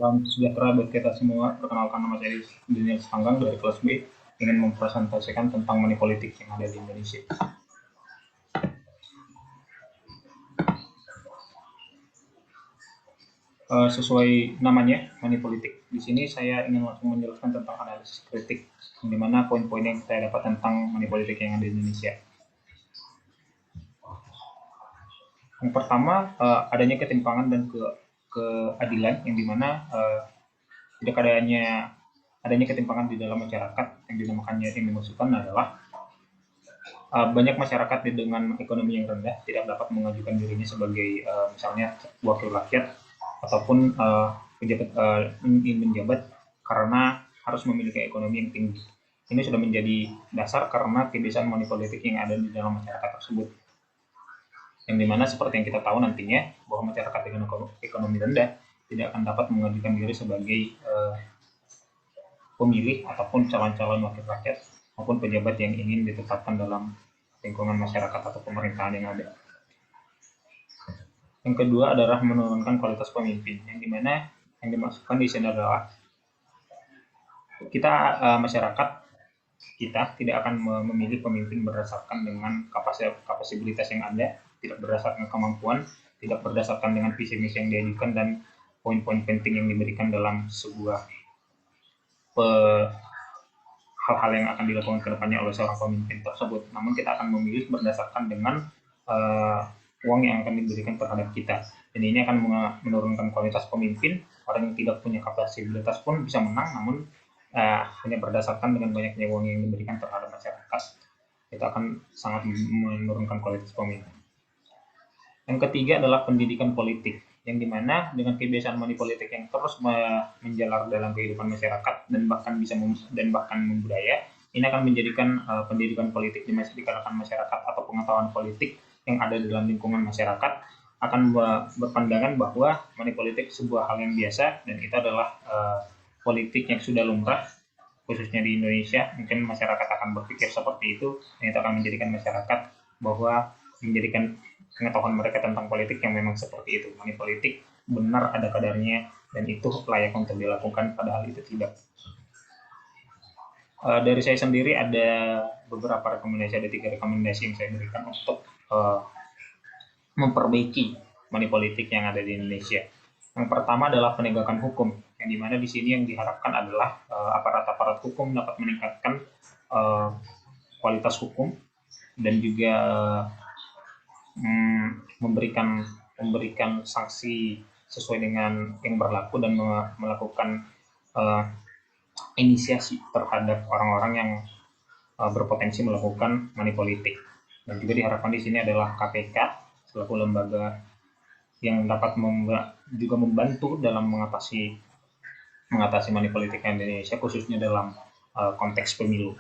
Salam sejahtera buat kita semua. Perkenalkan, nama saya Daniel Sanggang dari kelas B. Ingin mempresentasikan tentang money politik yang ada di Indonesia. Sesuai namanya, money politik. Di sini saya ingin langsung menjelaskan tentang analisis kritik, di mana poin-poin yang saya dapat tentang money politik yang ada di Indonesia. Yang pertama, adanya ketimpangan dan keadilan, yang dimana tidak adanya ketimpangan di dalam masyarakat. Yang dinamakannya, yang dimaksudkan adalah banyak masyarakat dengan ekonomi yang rendah tidak dapat mengajukan dirinya sebagai misalnya wakil rakyat ataupun ingin menjabat karena harus memiliki ekonomi yang tinggi. Ini sudah menjadi dasar karena kebiasaan money politik yang ada di dalam masyarakat tersebut. Yang dimana seperti yang kita tahu nantinya bahwa masyarakat dengan ekonomi rendah tidak akan dapat mengajukan diri sebagai pemilih ataupun calon-calon wakil rakyat maupun pejabat yang ingin ditetapkan dalam lingkungan masyarakat atau pemerintahan yang ada. Yang kedua adalah menurunkan kualitas pemimpin, yang dimana yang dimaksudkan di sini adalah kita masyarakat kita tidak akan memilih pemimpin berdasarkan dengan kapasitas yang ada, tidak berdasarkan kemampuan, tidak berdasarkan dengan visi misi yang diajukan dan poin-poin penting yang diberikan dalam sebuah hal-hal yang akan dilakukan ke depannya oleh seorang pemimpin tersebut. Namun kita akan memilih berdasarkan dengan uang yang akan diberikan terhadap kita. Dan ini akan menurunkan kualitas pemimpin. Orang yang tidak punya kapasitas pun bisa menang, namun hanya berdasarkan dengan banyaknya uang yang diberikan terhadap masyarakat. Itu akan sangat menurunkan kualitas pemimpin. Yang ketiga adalah pendidikan politik, yang dimana dengan kebiasaan money politik yang terus menjalar dalam kehidupan masyarakat dan bahkan membudaya, ini akan menjadikan pendidikan politik di kalangan masyarakat atau pengetahuan politik yang ada dalam lingkungan masyarakat akan berpandangan bahwa money politik sebuah hal yang biasa dan itu adalah politik yang sudah lumrah khususnya di Indonesia. Mungkin masyarakat akan berpikir seperti itu dan itu akan menjadikan masyarakat bahwa menjadikan pengetahuan mereka tentang politik yang memang seperti itu. Money politik benar ada kadarnya dan itu layak untuk dilakukan, padahal itu tidak. Dari saya sendiri ada beberapa rekomendasi, ada 3 rekomendasi yang saya berikan untuk memperbaiki money politik yang ada di Indonesia. Yang pertama adalah penegakan hukum, yang dimana di sini yang diharapkan adalah aparat-aparat hukum dapat meningkatkan kualitas hukum dan juga memberikan sanksi sesuai dengan yang berlaku dan melakukan inisiasi terhadap orang-orang yang berpotensi melakukan money politik. Dan juga diharapkan di sini adalah KPK selaku lembaga yang dapat juga membantu dalam mengatasi money politik Indonesia khususnya dalam konteks pemilu.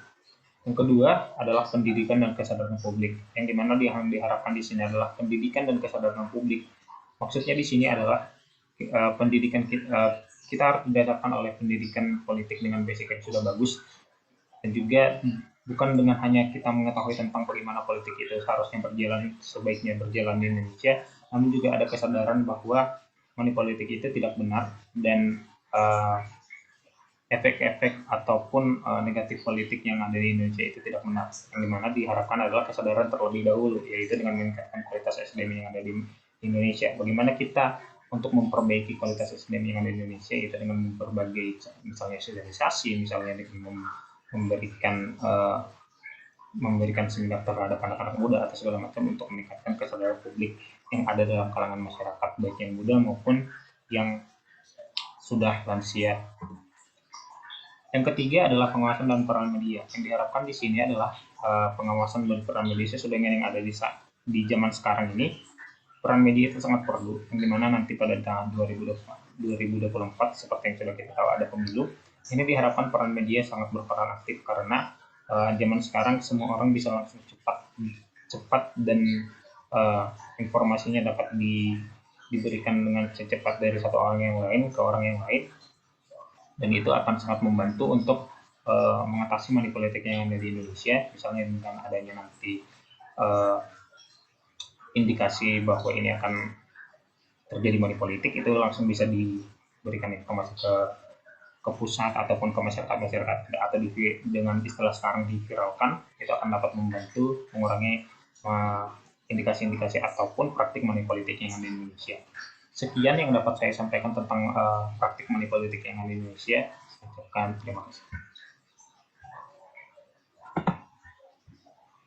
Yang kedua adalah pendidikan dan kesadaran publik, yang dimana yang diharapkan di sini adalah pendidikan dan kesadaran publik. Maksudnya di sini adalah pendidikan kita harus didasarkan oleh pendidikan politik dengan basic yang sudah bagus, dan juga bukan dengan hanya kita mengetahui tentang bagaimana politik itu seharusnya sebaiknya berjalan di Indonesia, namun juga ada kesadaran bahwa money politik itu tidak benar dan efek-efek ataupun negatif politik yang ada di Indonesia itu tidak benar. Yang dimana diharapkan adalah kesadaran terlebih dahulu, yaitu dengan meningkatkan kualitas SDM yang ada di Indonesia. Bagaimana kita untuk memperbaiki kualitas SDM yang ada di Indonesia, itu dengan berbagai misalnya sosialisasi, misalnya dengan memberikan seminar terhadap anak-anak muda atau segala macam untuk meningkatkan kesadaran publik yang ada dalam kalangan masyarakat, baik yang muda maupun yang sudah lansia. Yang ketiga adalah pengawasan dan peran media. Yang diharapkan di sini adalah pengawasan dan peran media sesuai dengan yang ada di zaman sekarang ini. Peran media itu sangat perlu, yang dimana nanti pada tahun 2024 seperti yang sudah kita tahu ada pemilu. Ini diharapkan peran media sangat berperan aktif karena zaman sekarang semua orang bisa langsung cepat dan informasinya dapat diberikan dengan secepat dari satu orang yang lain ke orang yang lain. Dan itu akan sangat membantu untuk mengatasi money politik yang ada di Indonesia, misalnya dengan adanya nanti indikasi bahwa ini akan terjadi money politik, itu langsung bisa berikan informasi ke pusat ataupun ke masyarakat atau dengan istilah sekarang diviralkan, itu akan dapat membantu mengurangi indikasi-indikasi ataupun praktik money politik yang ada di Indonesia. Sekian yang dapat saya sampaikan tentang praktik money politik yang ada di Indonesia. Terima kasih.